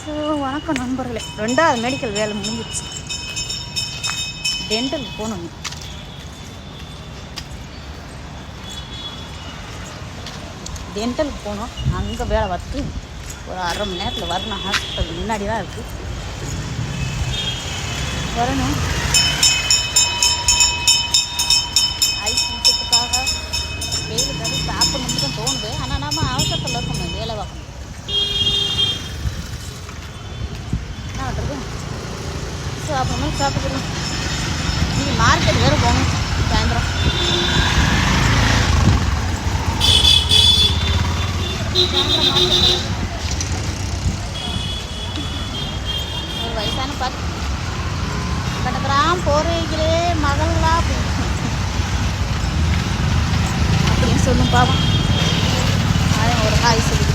So வணக்கம் நண்பர்களே. 2வது மெடிக்கல் வேலை முடிஞ்சிடுச்சு. டென்டலுக்கு போகணும். டென்டலுக்கு போகணும். அங்கே வேலை பார்த்து ஒரு 1/2 மணி நேரத்தில் வரணும். ஹாஸ்பிட்டல் முன்னாடி தான் இருக்குது. வரணும். ஐஸ் நிமிஷத்துக்காக வெயில் தள்ளி சாப்பிடணும்னு தான் தோணுது. ஆனால் நம்ம அவசரத்தில் இருக்கணும், வேலை பார்க்கணும். என்ன பண்ணுறது? ஸோ அப்புறமா சாப்பிடுறோம். நீங்கள் மார்க்கெட் வேறு போகணும் சாயந்தரம். ஒரு வயசான பார்த்து கிடக்குறான், போகிறீங்களே மகளா அப்படின்னு சொல்லும் பாவம். அவன் ஒரு ஹாய் சொல்லி